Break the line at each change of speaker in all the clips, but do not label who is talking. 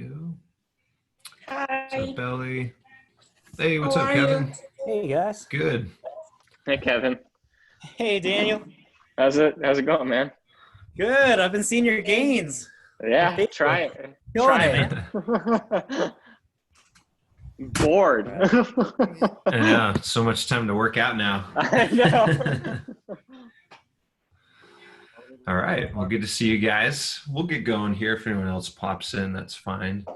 go.
Hi.
What's up, Belly? Hey, what's
How
up,
are
Kevin?
you?
Hey guys.
Good.
Hey, Kevin.
Hey Daniel.
How's it going, man?
Good. I've been seeing your gains.
Yeah,
Facebook.
try it.
Killing
Try
it,
it. Bored.
Yeah, so much time to work out now.
I know.
All right, well, good to see you guys. We'll get going here. If anyone else pops in, that's fine.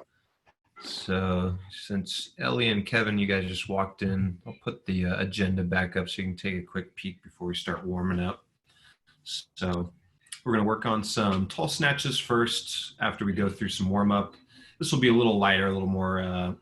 So since Ellie and Kevin, you guys just walked in, I'll put the agenda back up so you can take a quick peek before we start warming up. So we're going to work on some tall snatches first after we go through some warm up. This will be a little lighter, a little more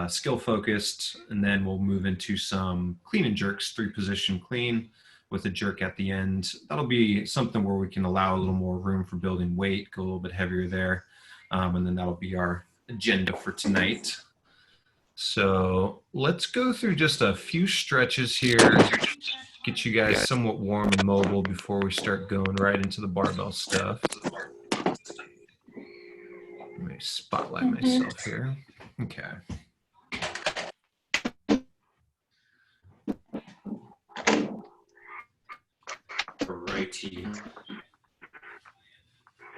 skill focused, and then we'll move into some clean and jerks, 3-position clean with a jerk at the end. That'll be something where we can allow a little more room for building weight, go a little bit heavier there, and then that'll be our agenda for tonight. So let's go through just a few stretches here, get you guys somewhat warm and mobile before we start going right into the barbell stuff. Let me spotlight myself here. Okay. Alrighty.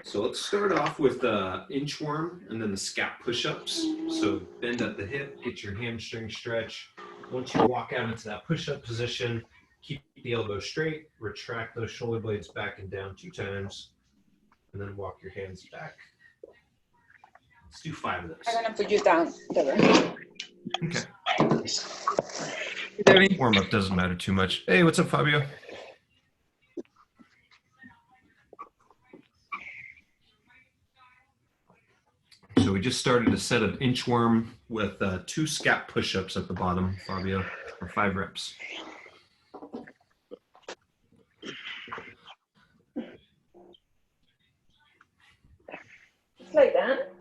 So let's start off with the inchworm and then the scap push-ups. So bend at the hip, get your hamstring stretch. Once you walk out into that push-up position, keep the elbow straight, retract those shoulder blades back and down 2 times, and then walk your hands back. Let's do 5 of those.
I'm gonna put you down, Devin.
Okay. Warm-up doesn't matter too much. Hey, what's up, Fabio? So we just started a set of inchworm with 2 scap push-ups at the bottom, Fabio, for 5 reps.
It's like that?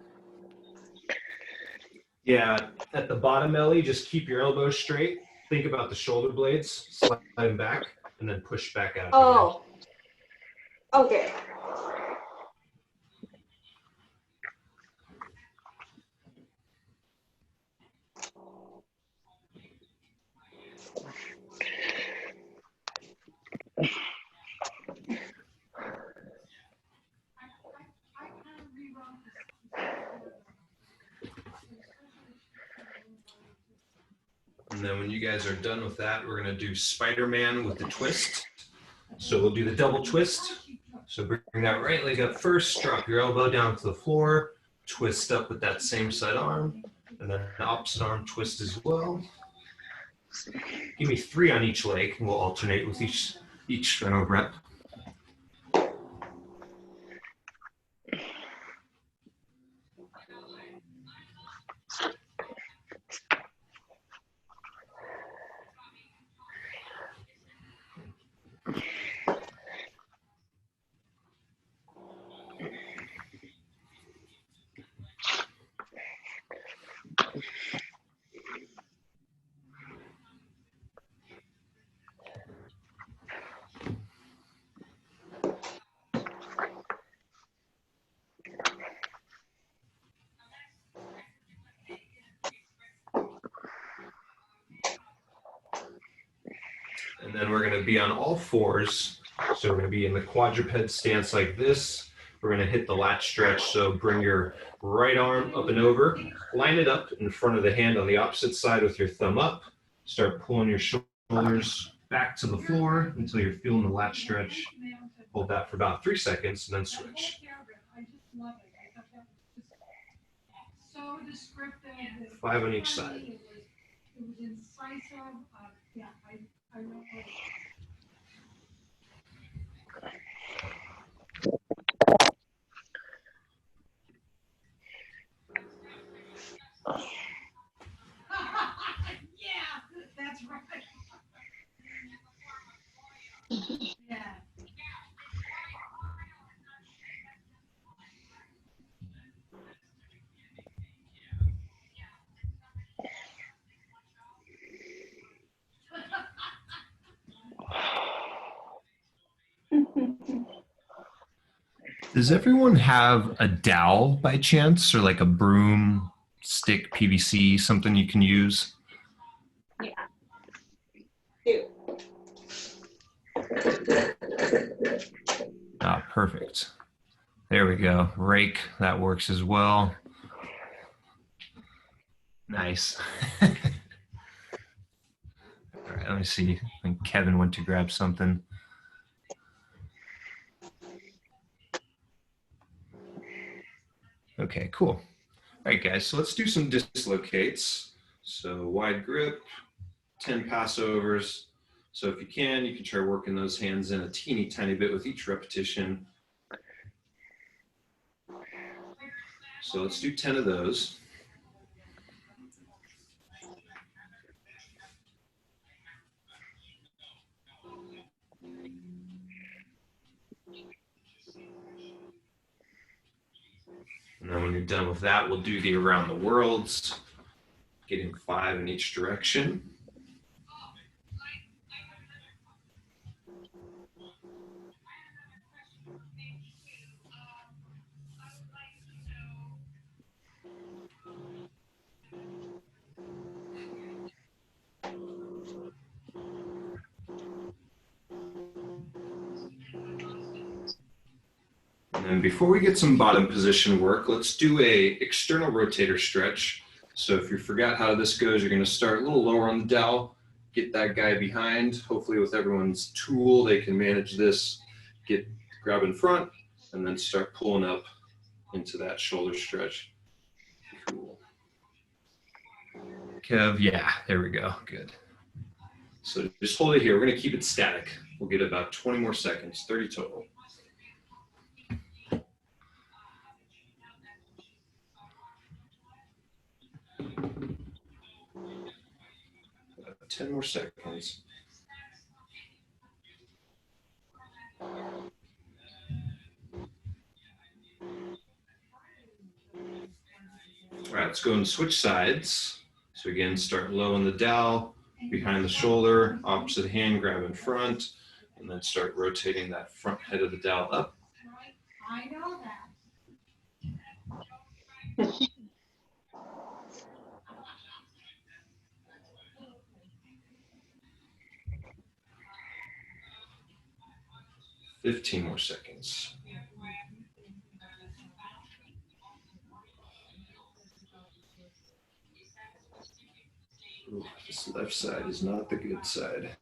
Yeah, at the bottom, Ellie, just keep your elbows straight. Think about the shoulder blades, slide them back, and then push back out.
Oh. Okay.
And then when you guys are done with that, we're going to do Spider-Man with the twist. So we'll do the double twist. So bring that right leg up first, drop your elbow down to the floor, twist up with that same side arm, and then the opposite arm twist as well. Give me 3 on each leg, and we'll alternate with each rep. And then we're going to be on all 4s. So we're going to be in the quadruped stance like this. We're going to hit the lat stretch. So bring your right arm up and over. Line it up in front of the hand on the opposite side with your thumb up. Start pulling your shoulders back to the floor until you're feeling the lat stretch. Hold that for about 3 seconds and then switch. 5 on each side.
Yeah, that's right. Yeah.
Does everyone have a dowel by chance, or like a broom, stick, PVC, something you can use?
Yeah. Do.
Ah, perfect. There we go. Rake, that works as well. Nice. All right, let me see. I think Kevin went to grab something. Okay, cool. All right, guys, so let's do some dislocates. So wide grip, 10 passovers. So if you can try working those hands in a teeny tiny bit with each repetition. So let's do 10 of those. And then when you're done with that, we'll do the around the worlds, getting 5 in each direction. And then before we get some bottom position work, let's do a external rotator stretch. So if you forgot how this goes, you're going to start a little lower on the dowel, get that guy behind. Hopefully with everyone's tool, they can manage this, grab in front, and then start pulling up into that shoulder stretch. Cool. Kev, yeah, there we go, good. So just hold it here. We're going to keep it static. We'll get about 20 more seconds, 30 total. 10 more seconds. All right, let's go and switch sides. So again, start low on the dowel, behind the shoulder, opposite hand, grab in front, and then start rotating that front head of the dowel up.
I know that.
15 more seconds. Ooh, this left side is not the good side.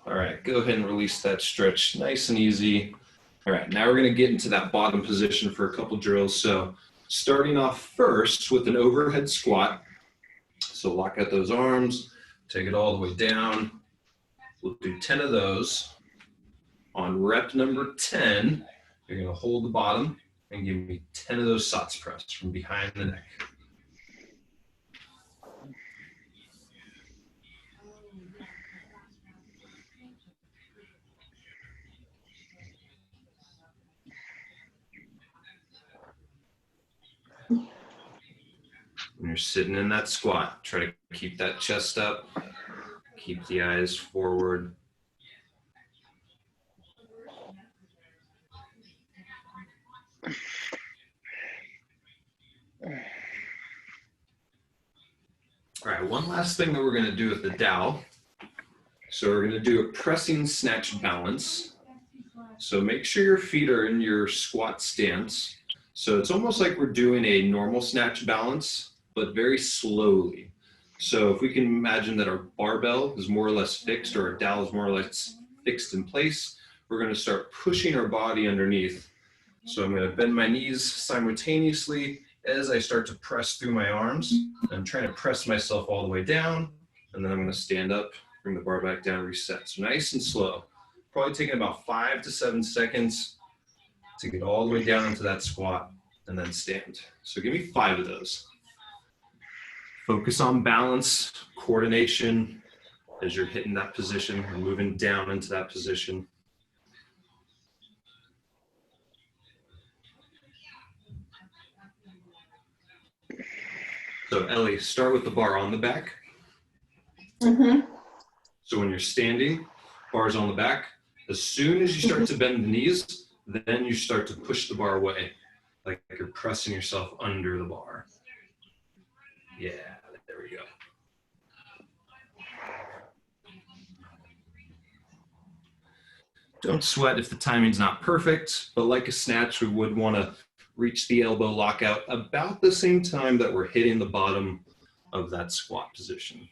All right, go ahead and release that stretch nice and easy. All right, now we're going to get into that bottom position for a couple drills. So starting off first with an overhead squat. So lock out those arms, take it all the way down. We'll do 10 of those. On rep number 10, you're going to hold the bottom and give me 10 of those sots press from behind the neck. When you're sitting in that squat, try to keep that chest up, keep the eyes forward. All right, one last thing that we're going to do with the dowel. So we're going to do a pressing snatch balance. So make sure your feet are in your squat stance. So it's almost like we're doing a normal snatch balance, but very slowly. So if we can imagine that our barbell is more or less fixed, or our dowel is more or less fixed in place, we're going to start pushing our body underneath. So I'm going to bend my knees simultaneously as I start to press through my arms. I'm trying to press myself all the way down, and then I'm going to stand up, bring the bar back down, reset. So nice and slow. Probably taking about 5 to 7 seconds to get all the way down into that squat and then stand. So give me 5 of those. Focus on balance, coordination as you're hitting that position and moving down into that position. So Ellie, start with the bar on the back.
Mm-hmm.
So when you're standing, bar's on the back, As soon as you start to bend the knees, then you start to push the bar away, like you're pressing yourself under the bar. Yeah, there we go. Don't sweat if the timing's not perfect, but like a snatch, we would want to reach the elbow lockout about the same time that we're hitting the bottom of that squat position.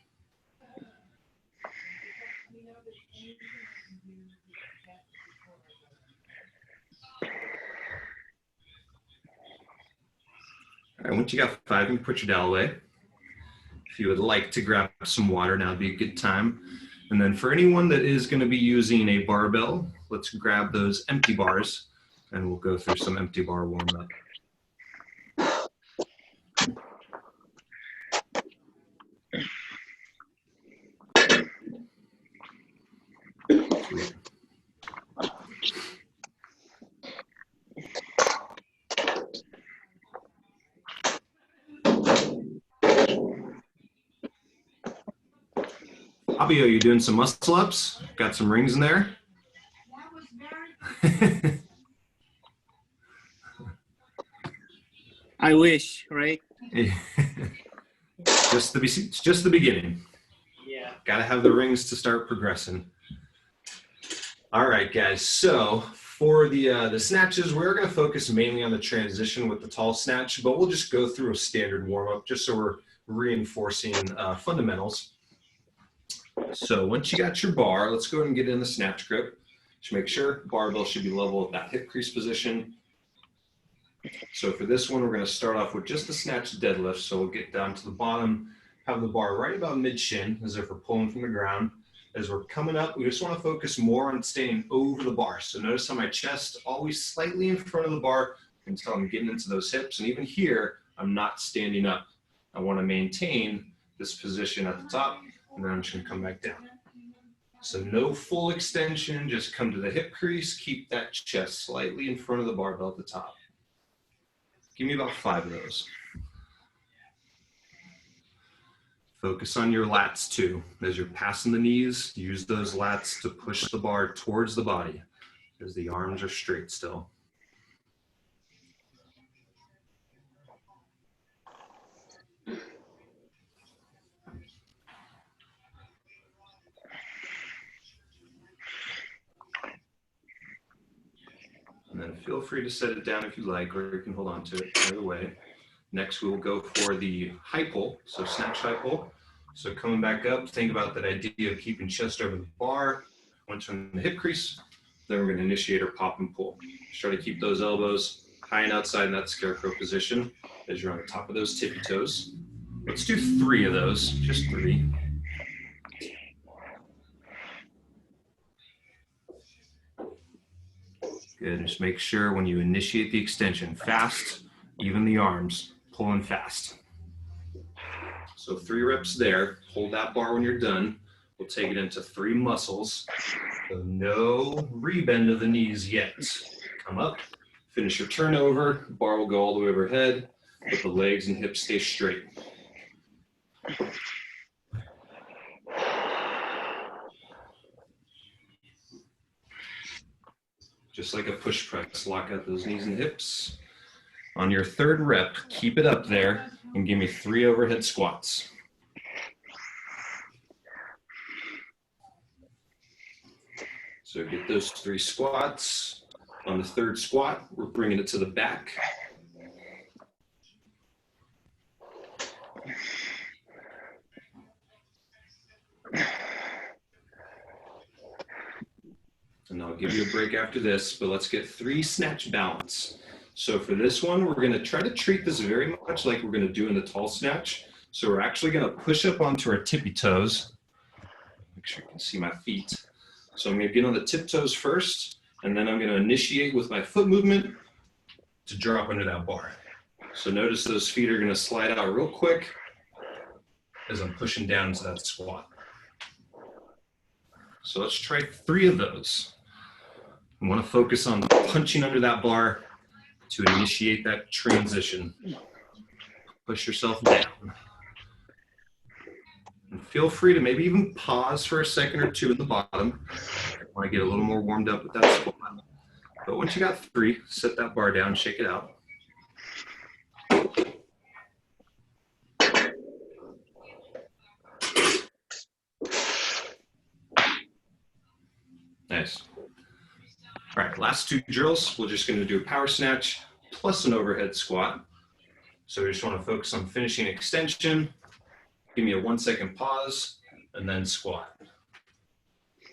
All right, once you got 5, you can put your dowel away. If you would like to grab some water, now would be a good time. And then for anyone that is going to be using a barbell, let's grab those empty bars and we'll go through some empty bar warm up. Sweet. Fabio, you doing some muscle ups? Got some rings in there?
That was very
I wish, right?
Just the beginning.
Yeah.
Got to have the rings to start progressing. All right, guys. So for the snatches, we're going to focus mainly on the transition with the tall snatch, but we'll just go through a standard warm-up just so we're reinforcing fundamentals. So once you got your bar, let's go ahead and get in the snatch grip. Just make sure barbell should be level at that hip crease position. So for this one, we're going to start off with just the snatch deadlift. So we'll get down to the bottom, have the bar right about mid-shin as if we're pulling from the ground. As we're coming up, we just want to focus more on staying over the bar. So notice how my chest always slightly in front of the bar until I'm getting into those hips. And even here, I'm not standing up. I want to maintain this position at the top, and then I'm just going to come back down. So no full extension, just come to the hip crease, keep that chest slightly in front of the barbell at the top. Give me about 5 of those. Focus on your lats too. As you're passing the knees, use those lats to push the bar towards the body as the arms are straight still. And then feel free to set it down if you like, or you can hold on to it either way. Next, we will go for the high pull, so snatch high pull. So coming back up, think about that idea of keeping chest over the bar. Once we're in the hip crease, then we're going to initiate our pop and pull. Just try to keep those elbows high and outside in that scarecrow position as you're on the top of those tippy toes. Let's do 3 of those, just 3. Good, just make sure when you initiate the extension, fast, even the arms, pulling fast. So 3 reps there, hold that bar when you're done. We'll take it into 3 muscles. So no rebend of the knees yet. Come up, finish your turnover, bar will go all the way overhead, but the legs and hips stay straight. Just like a push press, lock out those knees and hips. On your 3rd rep, keep it up there and give me 3 overhead squats. So get those 3 squats. On the 3rd squat, we're bringing it to the back. And I'll give you a break after this, but let's get 3 snatch balance. So for this one, we're going to try to treat this very much like we're going to do in the tall snatch. So we're actually going to push up onto our tippy toes. Make sure you can see my feet. So I'm going to get on the tiptoes first, and then I'm going to initiate with my foot movement to drop under that bar. So notice those feet are going to slide out real quick as I'm pushing down into that squat. So let's try 3 of those. I want to focus on punching under that bar to initiate that transition. Push yourself down. And feel free to maybe even pause for a second or 2 at the bottom. Want to get a little more warmed up with that squat. But once you got 3, set that bar down, shake it out. Nice. All right, last 2 drills. We're just going to do a power snatch plus an overhead squat. So we just want to focus on finishing extension. Give me a 1-second pause and then squat.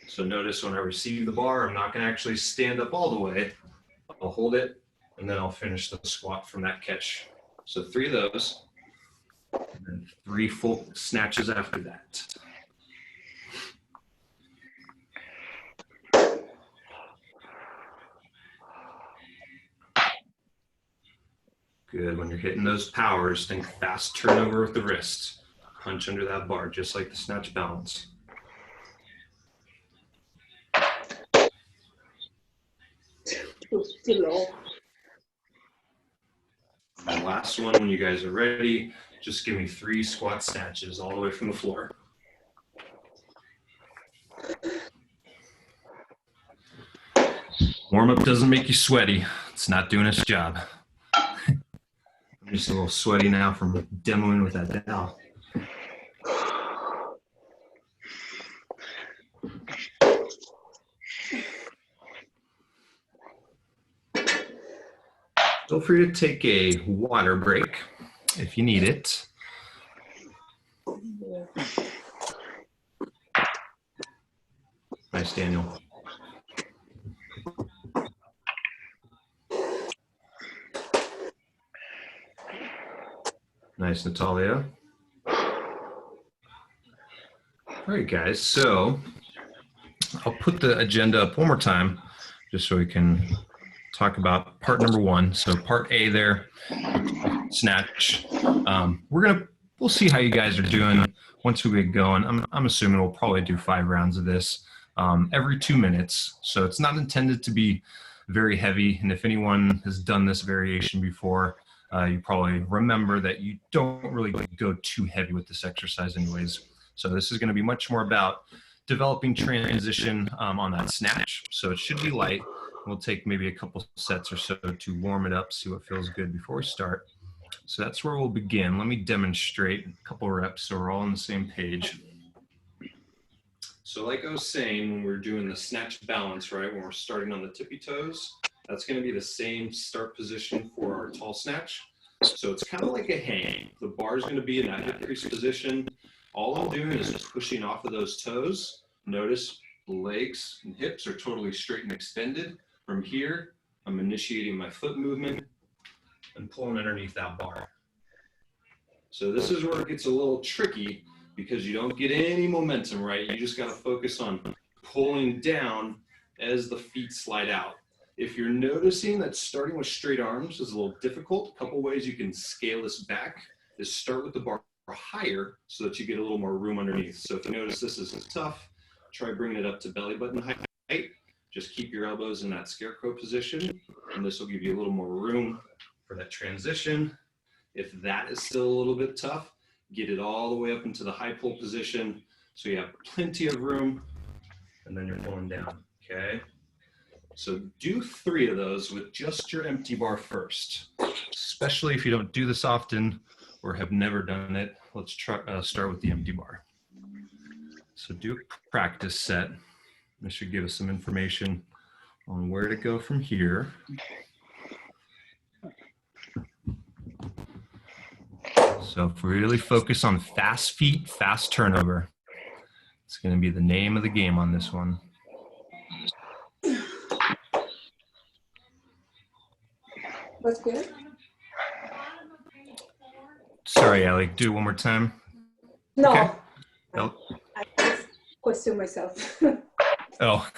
So notice when I receive the bar, I'm not going to actually stand up all the way. I'll hold it and then I'll finish the squat from that catch. So 3 of those and then 3 full snatches after that. Good. When you're hitting those powers, think fast turnover with the wrist. Punch under that bar, just like the snatch balance.
Too low.
And last one, when you guys are ready, just give me 3 squat snatches all the way from the floor. Warm-up doesn't make you sweaty. It's not doing its job. I'm just a little sweaty now from demoing with that dowel. Feel free to take a water break if you need it. Nice, Daniel. Nice, Natalia. All right, guys. So I'll put the agenda up one more time just so we can talk about part number 1. So part A there, snatch. We'll see how you guys are doing once we get going. I'm assuming we'll probably do 5 rounds of this every 2 minutes. So it's not intended to be very heavy. And if anyone has done this variation before, you probably remember that you don't really go too heavy with this exercise anyways. So this is going to be much more about developing transition on that snatch. So it should be light. We'll take maybe a couple sets or so to warm it up, see what feels good before we start. So that's where we'll begin. Let me demonstrate a couple reps so we're all on the same page. So like I was saying, when we're doing the snatch balance, right, when we're starting on the tippy toes, that's going to be the same start position for our tall snatch. So it's kind of like a hang. The bar is going to be in that hip crease position. All I'm doing is pushing off of those toes. Notice the legs and hips are totally straight and extended. From here, I'm initiating my foot movement and pulling underneath that bar. So this is where it gets a little tricky because you don't get any momentum, right? You just got to focus on pulling down as the feet slide out. If you're noticing that starting with straight arms is a little difficult, a couple ways you can scale this back is start with the bar higher so that you get a little more room underneath. So if you notice this is tough, try bringing it up to belly button height. Just keep your elbows in that scarecrow position, and this will give you a little more room for that transition. If that is still a little bit tough, get it all the way up into the high pull position so you have plenty of room, and then you're pulling down, okay? So do 3 of those with just your empty bar first, especially if you don't do this often or have never done it. Let's try, start with the empty bar. So do a practice set. This should give us some information on where to go from here. So if we really focus on fast feet, fast turnover, it's going to be the name of the game on this one.
That's good.
Sorry, Allie, do it one more time.
No,
Okay. Oh.
I just question myself.
Oh.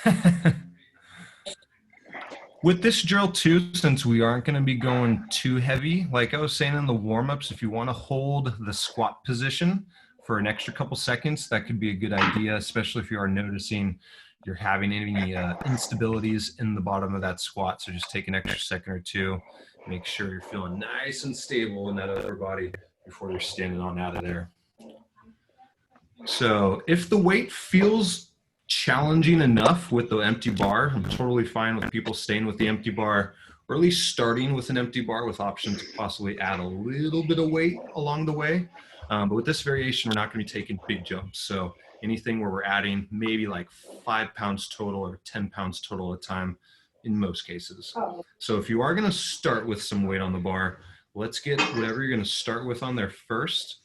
With this drill too, since we aren't going to be going too heavy, like I was saying in the warm-ups, if you want to hold the squat position for an extra couple seconds, that could be a good idea, especially if you are noticing you're having any instabilities in the bottom of that squat. So just take an extra second or 2, make sure you're feeling nice and stable in that upper body before you're standing on out of there. So if the weight feels challenging enough with the empty bar. I'm totally fine with people staying with the empty bar, or at least starting with an empty bar with options to possibly add a little bit of weight along the way. But with this variation, we're not going to be taking big jumps. So anything where we're adding maybe like 5 pounds total or 10 pounds total at a time in most cases.
Oh,
So if you are going to start with some weight on the bar, let's get whatever you're going to start with on there first,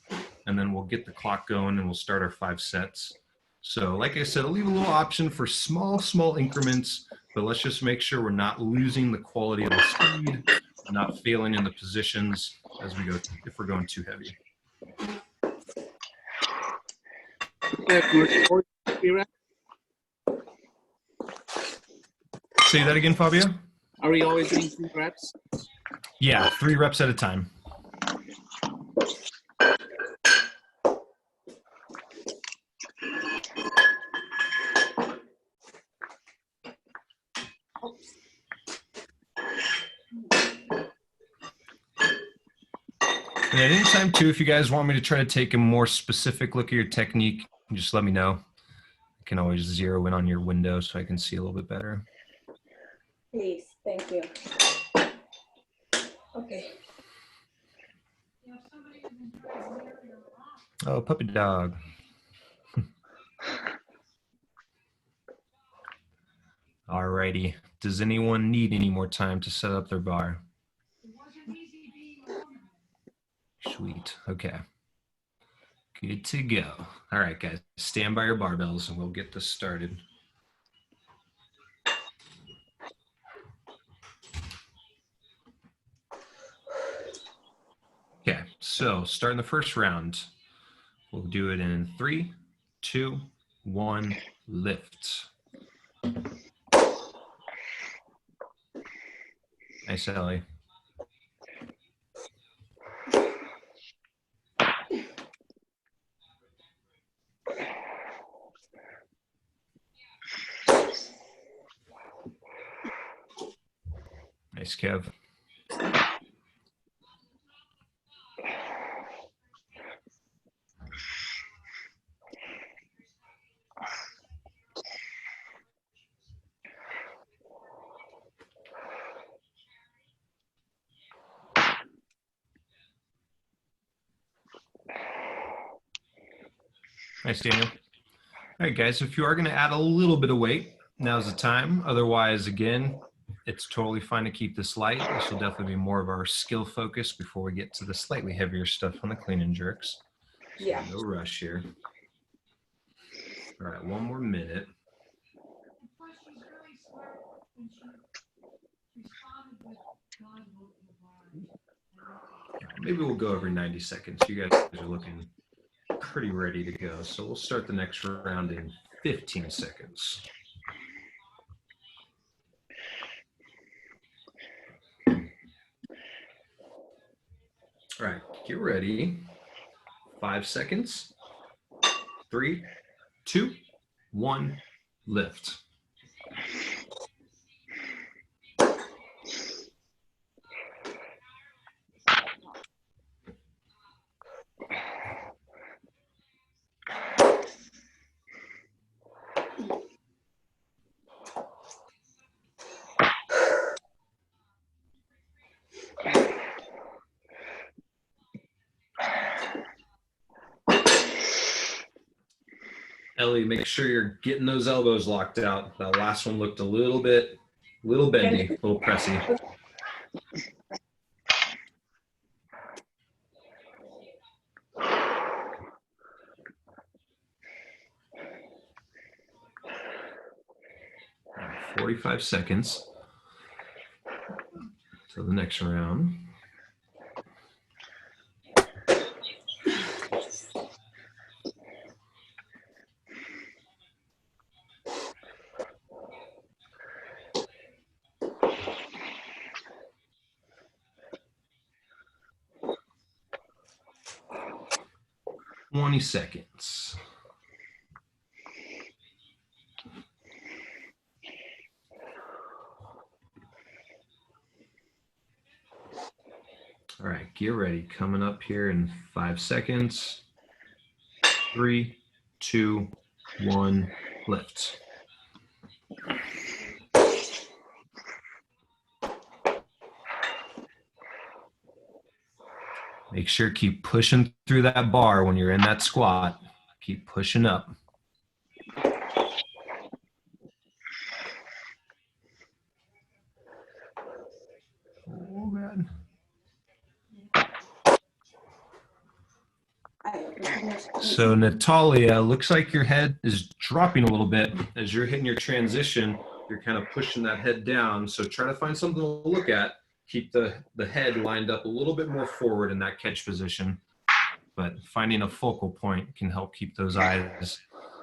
and then we'll get the clock going and we'll start our 5 sets. So like I said, I'll leave a little option for small increments, but let's just make sure we're not losing the quality of the speed, not failing in the positions as we go, if we're going too heavy. Say that again, Fabio?
Are we always doing 3 reps?
Yeah, 3 reps at a time. And at any time, too, if you guys want me to try to take a more specific look at your technique, just let me know. I can always zero in on your window so I can see a little bit better.
please, thank you. Okay.
Oh, puppy dog. Alrighty. Does anyone need any more time to set up their bar? Sweet. Okay. Good to go. All right, guys. Stand by your barbells and we'll get this started. Okay, so starting the first round, we'll do it in 3, 2, 1, lift. Nice, Ellie. Nice, Kev. Nice, Daniel. All right, guys, if you are going to add a little bit of weight, now's the time. Otherwise, again, it's totally fine to keep this light. This will definitely be more of our skill focus before we get to the slightly heavier stuff on the clean and jerks. So
Yeah.
no rush here. All right, 1 more minute. Maybe we'll go every 90 seconds. You guys are looking pretty ready to go. So we'll start the next round in 15 seconds. All right, get ready. 5 seconds. 3, 2, 1, lift. Ellie, make sure you're getting those elbows locked out. That last one looked a little bendy, a little pressy. All right, 45 seconds till the next round. Twenty seconds. All right, get ready. Coming up here in 5 seconds. 3, 2, 1, lift. Make sure keep pushing through that bar when you're in that squat. Keep pushing up. Oh, man. So Natalia, looks like your head is dropping a little bit as you're hitting your transition. You're kind of pushing that head down. So try to find something to look at. Keep the head lined up a little bit more forward in that catch position. But finding a focal point can help keep those eyes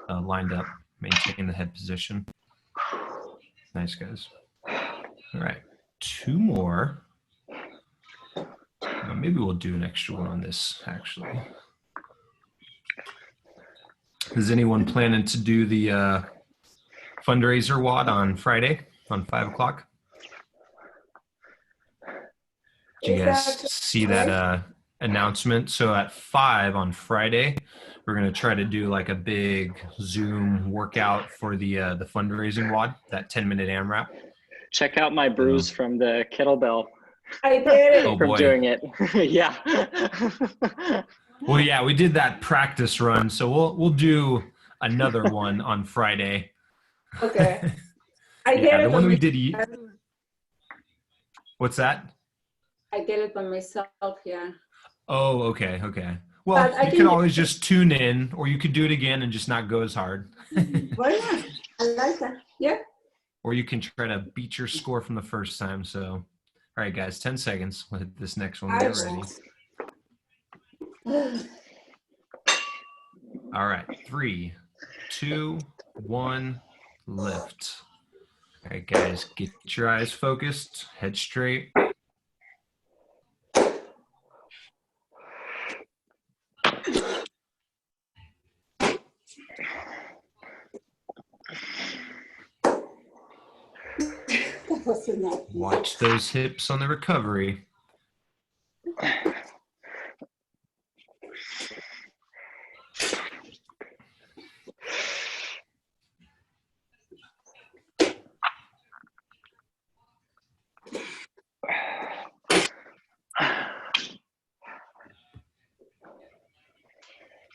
lined up, maintain the head position. Nice, guys. All right, 2 more. Maybe we'll do an extra one on this, actually. Is anyone planning to do the fundraiser WOD on Friday on 5 o'clock? Did you guys see that announcement? So at 5 on Friday, we're going to try to do like a big Zoom workout for the fundraising WOD, that 10-minute AMRAP.
Check out my bruise from the kettlebell
I did
Oh,
it.
from
boy.
doing it. Yeah.
Well, yeah, we did that practice run, so we'll do another one on Friday.
Okay. I did
Yeah,
it
the one
by
we
myself.
did. What's that?
I did it by myself, yeah.
Oh, okay. Well,
But I
you
can
could
do
always just tune in, or you could do it again and just not go as hard.
Why not? I like that. Yeah.
Or you can try to beat your score from the first time. So, all right, guys, 10 seconds. We'll hit this next one. Get ready. All right, 3, 2, 1, lift. All right, guys, get your eyes focused, head straight.
That was enough.
Watch those hips on the recovery.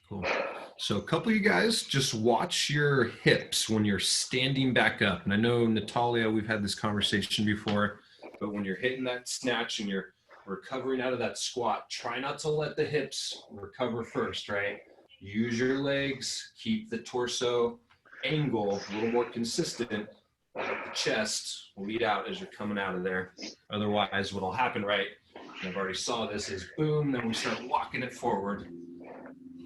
Cool. So a couple of you guys just watch your hips when you're standing back up. And I know, Natalia, we've had this conversation before, but when you're hitting that snatch and you're recovering out of that squat, try not to let the hips recover first, right? Use your legs, keep the torso angle a little more consistent. Let the chest lead out as you're coming out of there. Otherwise, what'll happen, right? And I've already saw this, is boom, then we start walking it forward.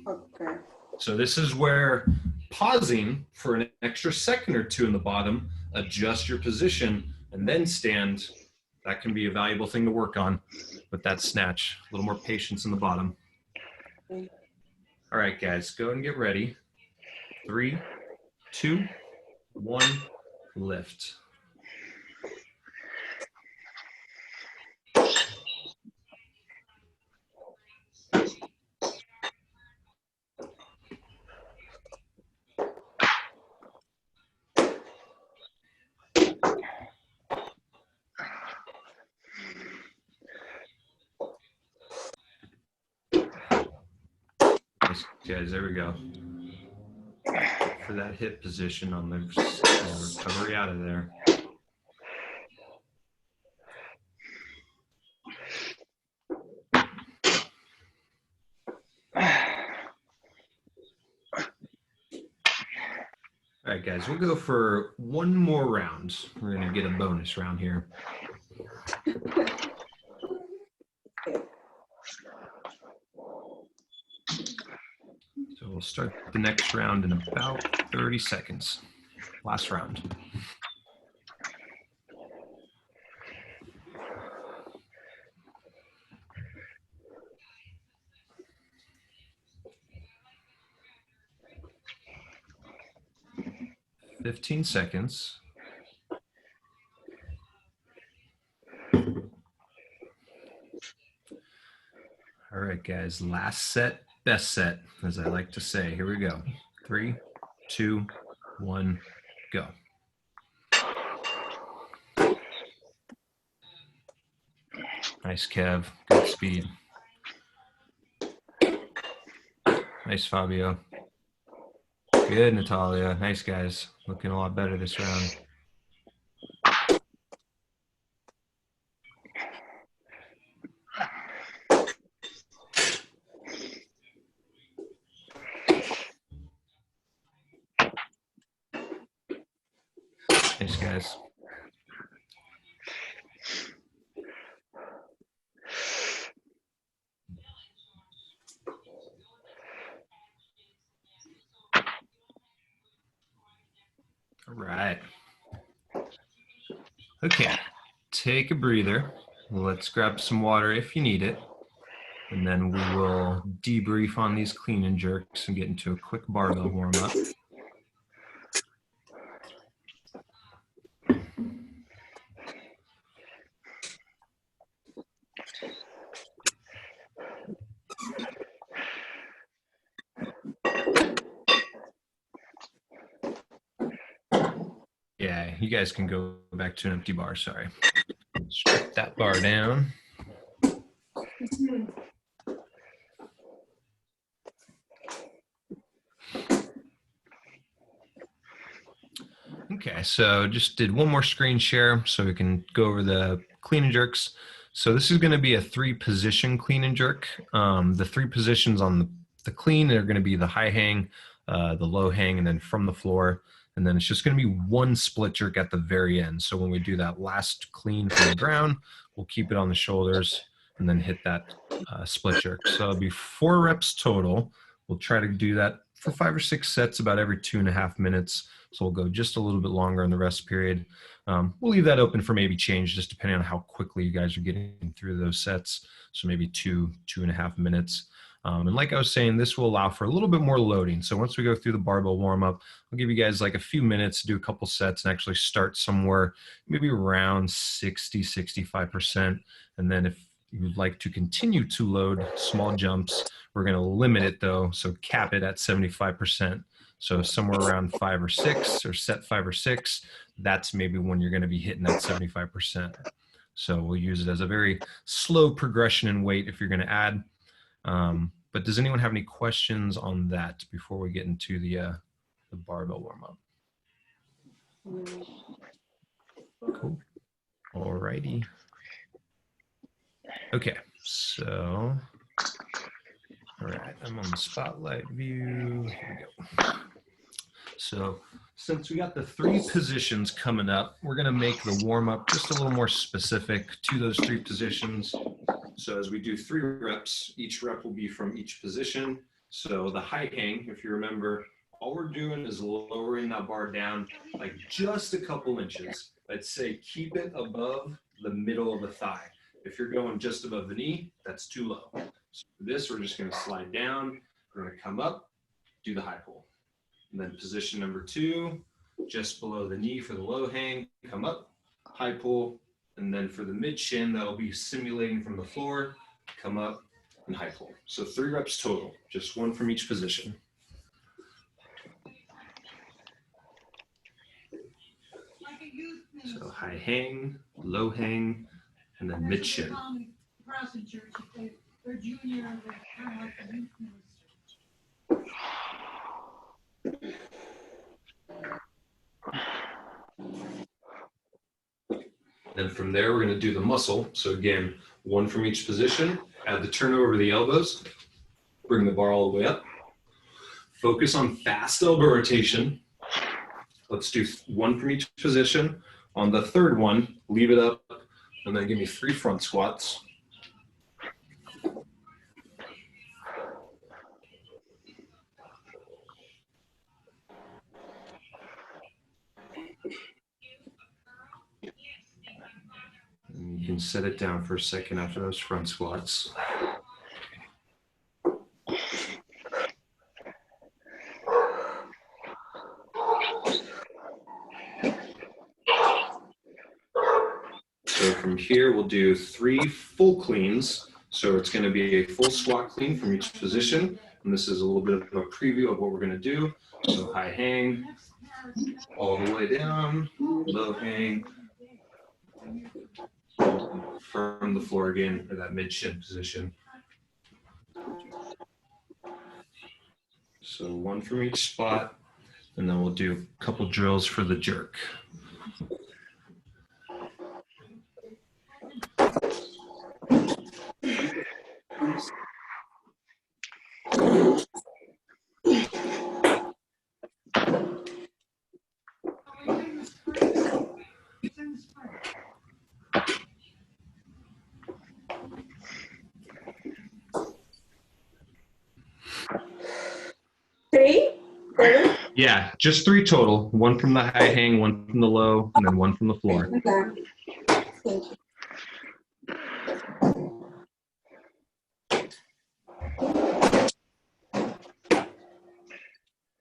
Okay.
So this is where pausing for an extra second or two in the bottom, adjust your position, and then stand. That can be a valuable thing to work on with that snatch. A little more patience in the bottom.
Okay.
All right, guys, go and get ready. 3, 2, 1, lift. Nice, guys, there we go. For that hip position on the recovery out of there. All right, guys, we'll go for one more round. We're going to get a bonus round here. So we'll start the next round in about 30 seconds. Last round. $15 seconds. All right, guys, last set, best set, as I like to say. Here we go. 3, 2, 1, go. Nice, Kev. Good speed. Nice, Fabio. Good, Natalia. Nice, guys. Looking a lot better this round. Thanks, guys. All right. Okay, take a breather. Let's grab some water if you need it. And then we will debrief on these clean and jerks and get into a quick barbell warm up. Yeah, you guys can go back to an empty bar, sorry. Strip that bar down. Okay, so just did one more screen share so we can go over the clean and jerks. So this is going to be a 3-position clean and jerk. The 3 positions on the clean are going to be the high hang, the low hang, and then from the floor. And then it's just going to be 1 split jerk at the very end. So when we do that last clean from the ground, we'll keep it on the shoulders and then hit that split jerk. So it'll be 4 reps total. We'll try to do that for 5 or 6 sets about every 2.5 minutes. So we'll go just a little bit longer in the rest period. We'll leave that open for maybe change, just depending on how quickly you guys are getting through those sets. So maybe 2.5 minutes. And like I was saying, this will allow for a little bit more loading. So once we go through the barbell warm up, I'll give you guys like a few minutes to do a couple sets and actually start somewhere maybe around 60, 65%. And then if you'd like to continue to load small jumps, we're going to limit it though. So cap it at 75%. So somewhere around 5 or 6 or set 5 or 6, that's maybe when you're going to be hitting that 75%. So we'll use it as a very slow progression in weight if you're going to add. But does anyone have any questions on that before we get into the barbell warm up? Cool. All righty. Okay, so, all right, I'm on the spotlight view. Here we go. So since we got the 3 positions coming up, we're going to make the warm up just a little more specific to those 3 positions. So as we do 3 reps, each rep will be from each position. So the high hang, if you remember, all we're doing is lowering that bar down like just a couple inches. I'd say keep it above the middle of the thigh. If you're going just above the knee, that's too low. So for this, we're just going to slide down. We're going to come up, do the high pull. And then position number 2, just below the knee for the low hang, come up, high pull. And then for the mid shin, that'll be simulating from the floor, come up and high pull. So 3 reps total, just 1 from each position. So high hang, low hang, and then mid shin. Then from there, we're going to do the muscle. So again, 1 from each position, add the turnover of the elbows, bring the bar all the way up. Focus on fast elbow rotation. Let's do 1 from each position. On the 3rd one, leave it up, and then give me 3 front squats. And you can set it down for a second after those front squats. So from here, we'll do 3 full cleans. So it's going to be a full squat clean from each position. And this is a little bit of a preview of what we're going to do. So high hang, all the way down, low hang, from the floor again for that mid shin position. So one from each spot, and then we'll do a couple drills for the jerk.
Three? Devin?
Yeah, just 3 total. One from the high hang, one from the low, and then one from the floor.
Okay. Thank you.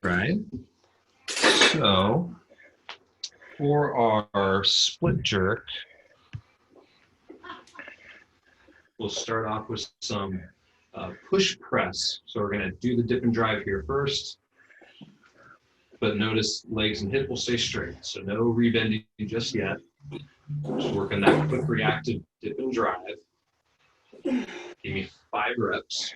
Right. So for our split jerk, we'll start off with some push press. So we're going to do the dip and drive here first. But notice legs and hip will stay straight. So no rebending just yet. Just working that quick reactive dip and drive. Give me 5 reps.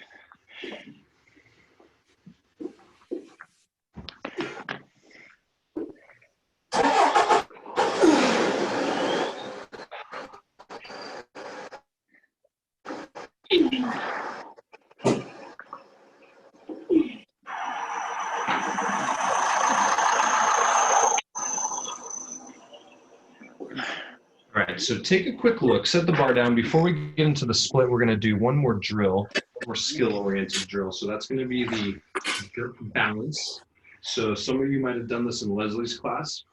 All right, so take a quick look, set the bar down. Before we get into the split, we're gonna do one more drill, one more skill-oriented drill. So that's gonna be the jerk balance. So some of you might have done this in Leslie's class.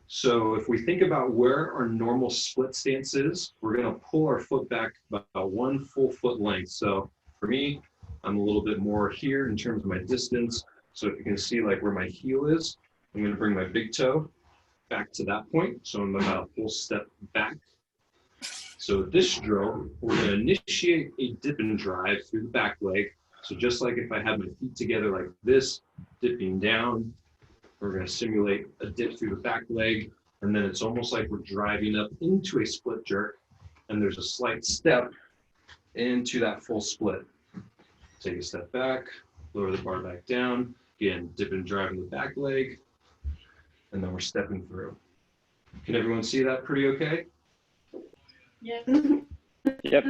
So if we think about where our normal split stance is, we're gonna pull our foot back about 1 full foot length. So for me, I'm a little bit more here in terms of my distance. So if you can see like where my heel is, I'm gonna bring my big toe back to that point. So I'm about a full step back. So with this drill, we're going to initiate a dip and drive through the back leg. So just like if I had my feet together like this, dipping down, we're going to simulate a dip through the back leg. And then it's almost like we're driving up into a split jerk. And there's a slight step into that full split. Take a step back, lower the bar back down. Again, dip and drive in the back leg. And then we're stepping through. Can everyone see that pretty okay?
Yeah.
Yep.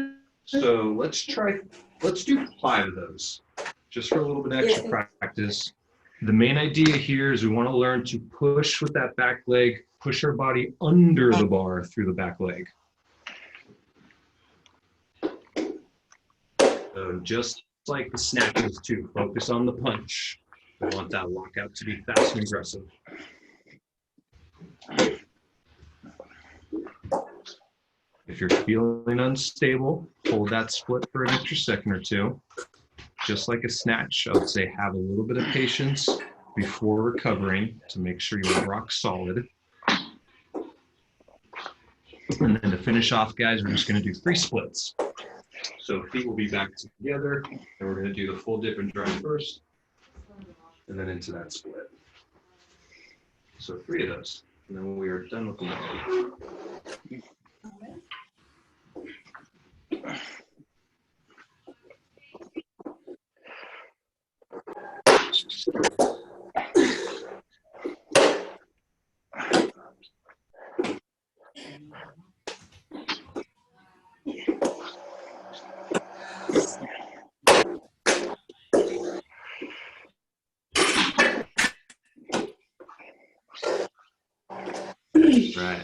So let's do 5 of those, just for a little bit extra practice. The main idea here is we want to learn to push with that back leg, push our body under the bar through the back leg. So just like the snatches too, focus on the punch. We want that lockout to be fast and aggressive. If you're feeling unstable, hold that split for an extra second or two. Just like a snatch, I would say have a little bit of patience before recovering to make sure you're rock solid. And then to finish off, guys, we're just going to do 3 splits. So feet will be back together, and we're going to do the full dip and drive first, and then into that split. So 3 of those. And then we are done with the leg. Right.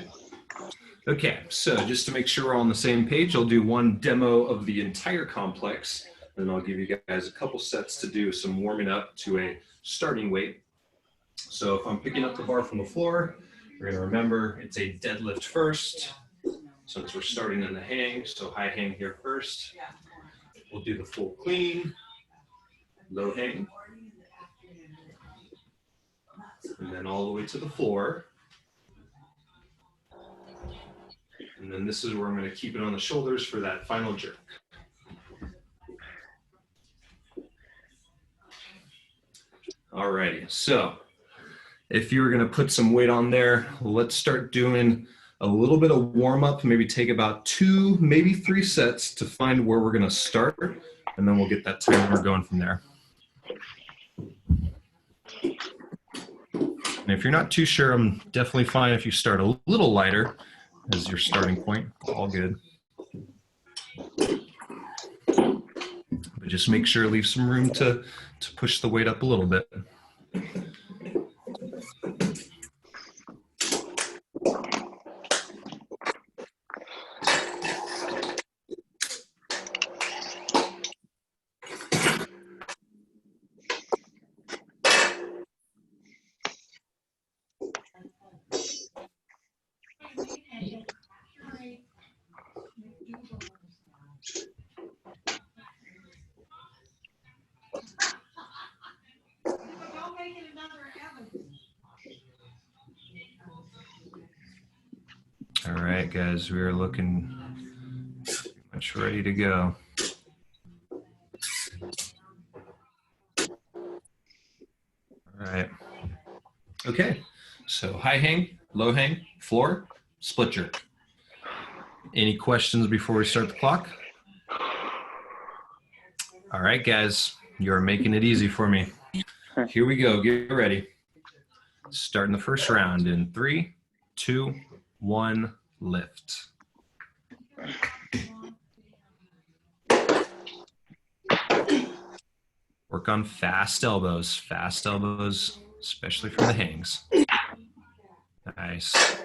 Okay, so just to make sure we're on the same page, I'll do one demo of the entire complex, and I'll give you guys a couple sets to do some warming up to a starting weight. So if I'm picking up the bar from the floor, we're going to remember it's a deadlift first, since we're starting in the hang, so high hang here first. We'll do the full clean, low hang, and then all the way to the floor. And then this is where I'm going to keep it on the shoulders for that final jerk. Alrighty, so if you were going to put some weight on there, let's start doing a little bit of warm up, maybe take about 2, maybe 3 sets to find where we're going to start, and then we'll get that timer going from there. And if you're not too sure, I'm definitely fine if you start a little lighter as your starting point. All good. But just make sure leave some room to push the weight up a little bit. All right, guys, we are looking pretty much ready to go. All right. Okay, so high hang, low hang, floor, split jerk. Any questions before we start the clock? All right, guys, you're making it easy for me. Here we go. Get ready. Starting the first round in 3, 2, 1, lift. Work on fast elbows, especially from the hangs. Nice.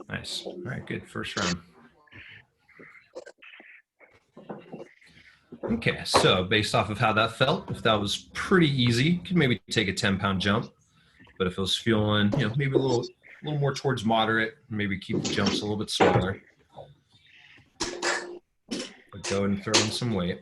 Nice. All right, good. First round. Okay, so based off of how that felt, if that was pretty easy, you could maybe take a 10-pound jump. But if it was feeling, maybe a little more towards moderate, maybe keep the jumps a little bit smaller. But go ahead and throw in some weight.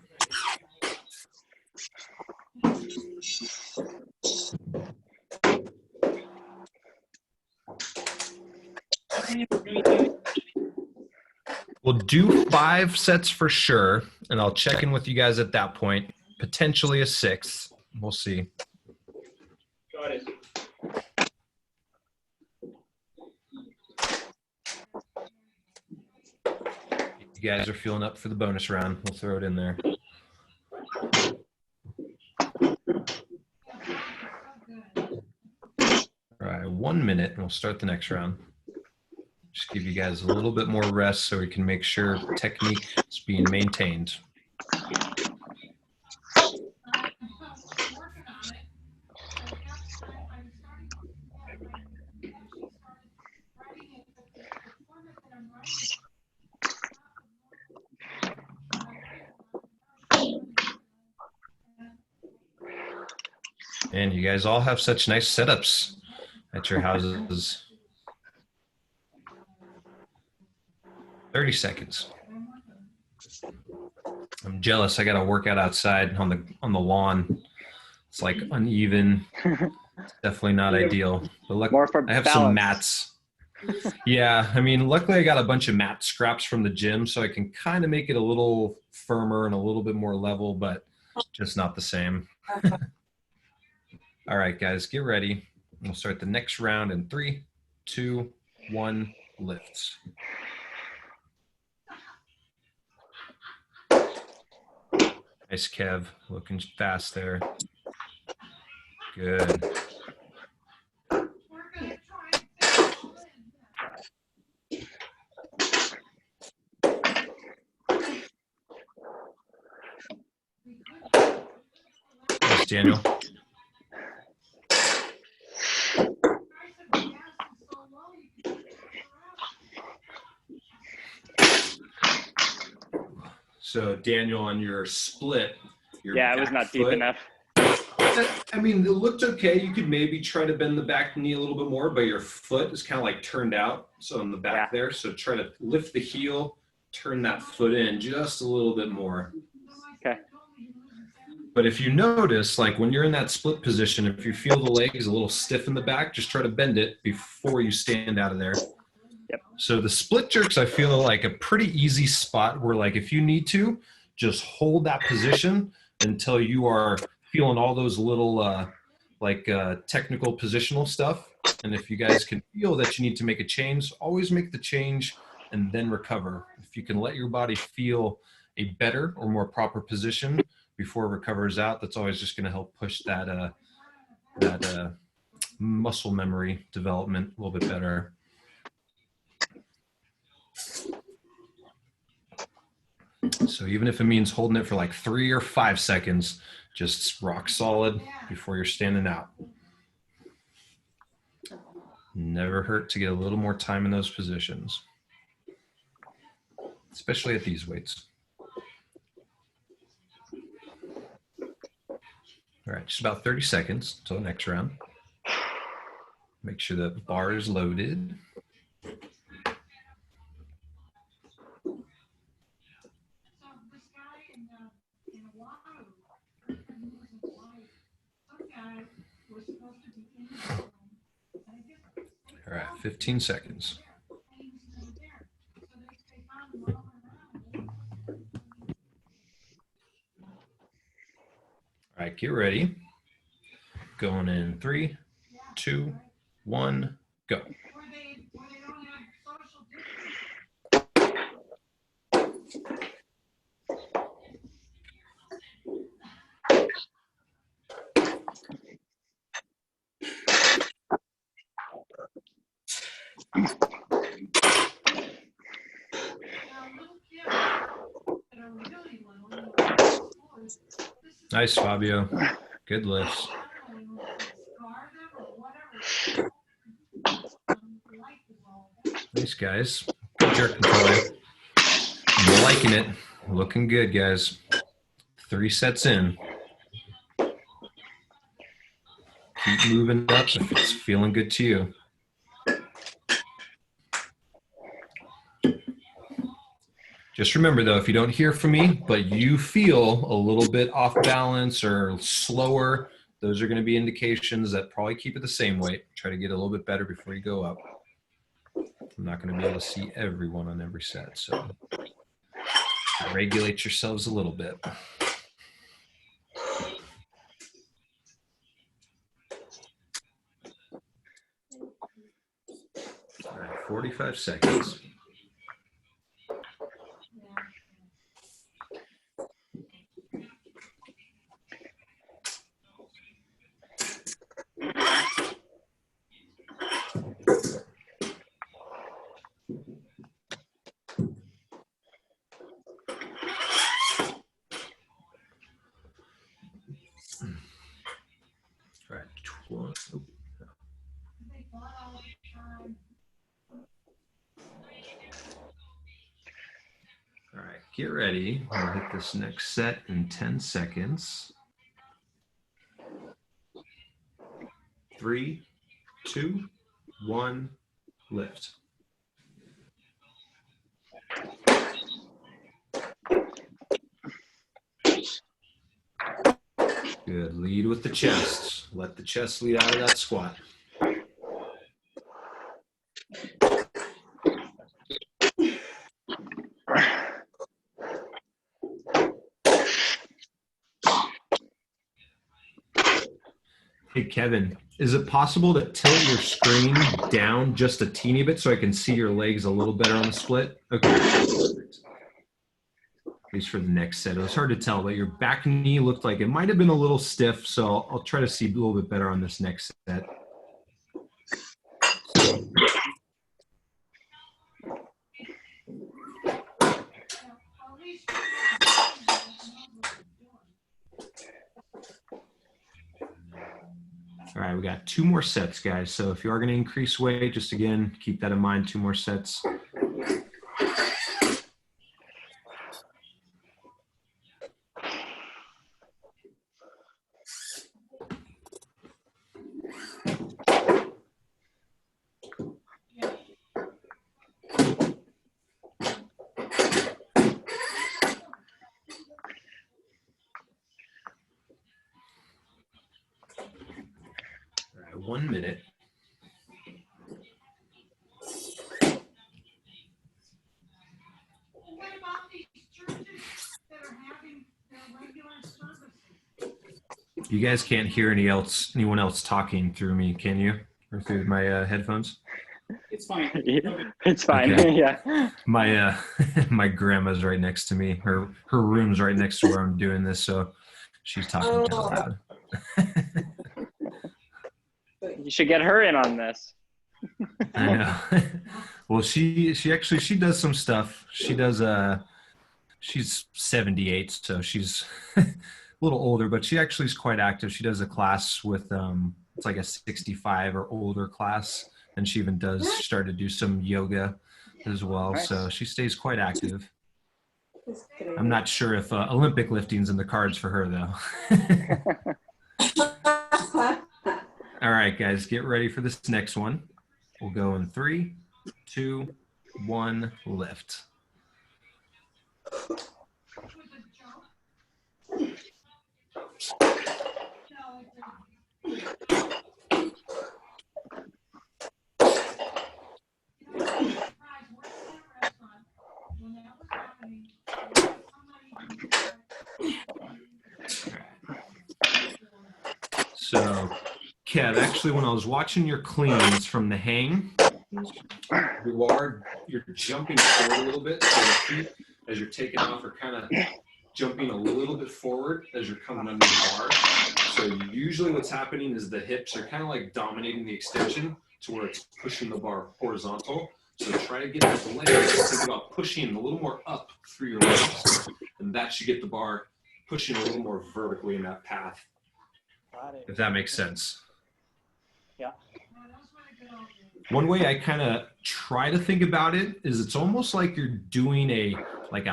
We'll do 5 sets for sure, and I'll check in with you guys at that point. Potentially a 6th. We'll see.
Got it.
If you guys are feeling up for the bonus round, we'll throw it in there. All right, 1 minute, and we'll start the next round. Just give you guys a little bit more rest so we can make sure technique is being maintained. And you guys all have such nice setups at your houses. 30 seconds. I'm jealous. I got to work out outside on the lawn. It's like uneven. Definitely not ideal. But
More for
I have
balance.
some mats. Yeah, I mean, luckily I got a bunch of mat scraps from the gym, so I can kind of make it a little firmer and a little bit more level, but just not the same. All right, guys, get ready. We'll start the next round in 3, 2, 1, lifts. Nice, Kev. Looking fast there. Good. Nice, Daniel. So, Daniel, on your split,
Yeah, it was not deep enough.
I mean, it looked okay. You could maybe try to bend the back knee a little bit more, but your foot is kind of like turned out. So on the back there. So try to lift the heel, turn that foot in just a little bit more.
Okay.
But if you notice, like when you're in that split position, if you feel the legs a little stiff in the back, just try to bend it before you stand out of there.
Yep.
So the split jerks, I feel like a pretty easy spot where, like, if you need to, just hold that position until you are feeling all those little technical positional stuff. And if you guys can feel that you need to make a change, always make the change and then recover. If you can let your body feel a better or more proper position before it recovers out, that's always just going to help push that muscle memory development a little bit better. So even if it means holding it for like 3 or 5 seconds, just rock solid before you're standing out. Never hurt to get a little more time in those positions, especially at these weights. All right, just about 30 seconds until the next round. Make sure the bar is loaded. All right, 15 seconds. All right, get ready. Going in 3, 2, 1, go. Nice, Fabio. Good lifts. Nice, guys. Good jerk control. I'm liking it. Looking good, guys. 3 sets in. Keep moving up if it's feeling good to you. Just remember, though, if you don't hear from me, but you feel a little bit off balance or slower, those are going to be indications that probably keep it the same weight. Try to get a little bit better before you go up. I'm not going to be able to see everyone on every set, so regulate yourselves a little bit. All right, 45 seconds. All right, 20. All right, get ready. We'll hit this next set in 10 seconds. 3, 2, 1, lift. Good. Lead with the chest. Let the chest lead out of that squat. Hey, Kevin, is it possible to tilt your screen down just a teeny bit so I can see your legs a little better on the split? Okay. Perfect. At least for the next set. It was hard to tell, but your back knee looked like it might have been a little stiff, so I'll try to see a little bit better on this next set. All right, we got 2 more sets, guys. So if you are going to increase weight, just again, keep that in mind, 2 more sets. 1 minute. You guys can't hear anyone else talking through me, can you? Or through my headphones?
It's fine.
It's fine.
Okay.
Yeah.
My my grandma's right next to me. Her room's right next to where I'm doing this, so she's talking kind of loud.
You should get her in on this.
I know. Well, she does some stuff. She does she's 78, so she's a little older, but she actually is quite active. She does a class with it's like a 65 or older class, and she even does start to do some yoga as well.
Nice.
So she stays quite active. I'm not sure if Olympic lifting's in the cards for her though. All right, guys, get ready for this next one. We'll go in 3, 2, 1, lift. So, Kev, actually, when I was watching your cleans from the hang, you're jumping forward a little bit. So your feet, as you're taking off, are kind of jumping a little bit forward as you're coming under the bar. So usually what's happening is the hips are kind of like dominating the extension to where it's pushing the bar horizontal. So try to get the legs, think about pushing a little more up through your legs. And that should get the bar pushing a little more vertically in that path. If that makes sense.
Yeah.
One way I kind of try to think about it is it's almost like you're doing a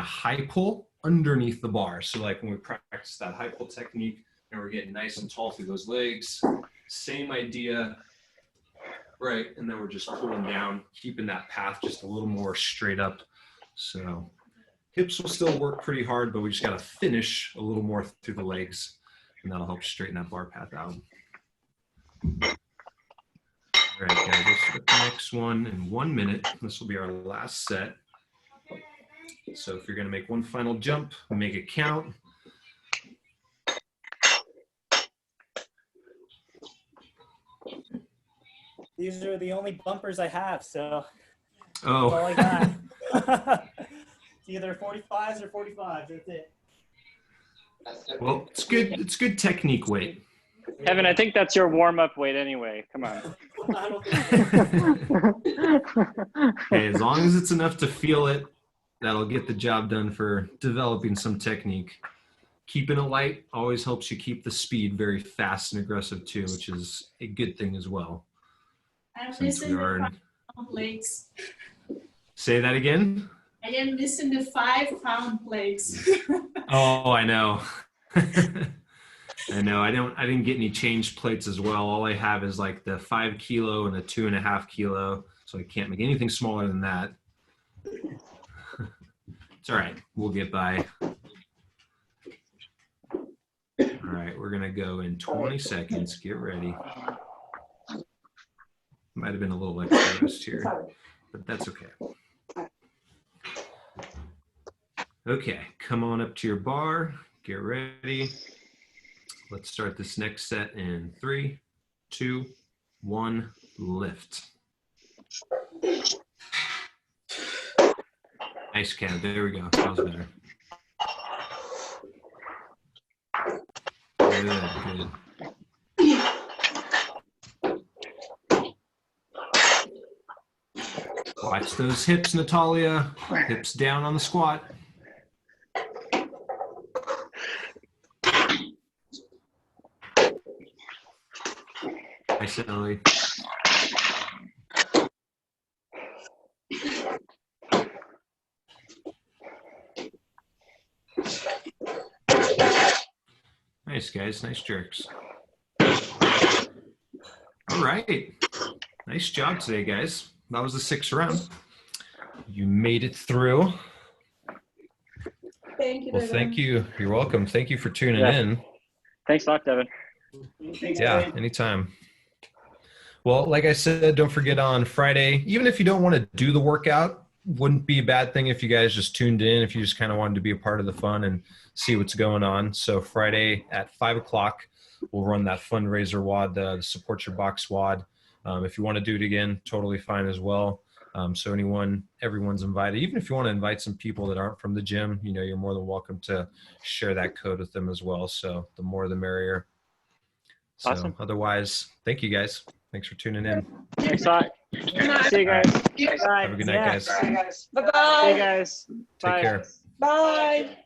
high pull underneath the bar. So like when we practice that high pull technique and we're getting nice and tall through those legs, same idea, right? And then we're just pulling down, keeping that path just a little more straight up. So hips will still work pretty hard, but we just got to finish a little more through the legs, and that'll help straighten that bar path out. All right, guys, let's get the next one in 1 minute. This will be our last set. So if you're going to make one final jump, make it count.
These are the only bumpers I have, so that's
Oh,
all I got. It's either 45s or 45s. That's it.
well, it's good. It's good technique weight.
Kevin, I think that's your warm-up weight anyway. Come on.
I don't think so.
Okay, as long as it's enough to feel it, that'll get the job done for developing some technique. Keeping it light always helps you keep the speed very fast and aggressive too, which is a good thing as well.
I'm
Since we
missing
are
the 5 pound plates.
Say that again?
I am missing the 5 pound plates.
Oh, I know. I know. I didn't get any changed plates as well. All I have is like the 5 kilo and the 2.5 kilo. So I can't make anything smaller than that. It's all right. We'll get by. All right. We're going to go in 20 seconds. Get ready. Might have been a little extra rest here, but that's okay. Okay. Come on up to your bar. Get ready. Let's start this next set in 3, 2, 1, lift. Nice, Ken. There we go. That was better. Good, good. Watch those hips, Natalia. Hips down on the squat. Nice, Ellie. Nice, guys. Nice jerks. All right. Nice job today, guys. That was the 6th round. You made it through.
Thank you.
Well,
Devin.
thank you. You're welcome. Thank you for tuning
Yeah.
in.
Thanks a lot, Devin.
Thanks,
Yeah,
Devin.
anytime. Well, like I said, don't forget on Friday, even if you don't want to do the workout, wouldn't be a bad thing if you guys just tuned in, if you just kind of wanted to be a part of the fun and see what's going on. So Friday at 5 o'clock, we'll run that fundraiser WOD, the Support Your Box WOD. If you want to do it again, totally fine as well. So everyone's invited. Even if you want to invite some people that aren't from the gym, you're more than welcome to share that code with them as well. So the more the merrier. So
Awesome.
Otherwise, thank you guys. Thanks for tuning in.
Thanks a lot. See you guys. Bye.
Have a good night, guys.
See you
Bye-bye.
guys.
Take
Bye.
care.
Bye.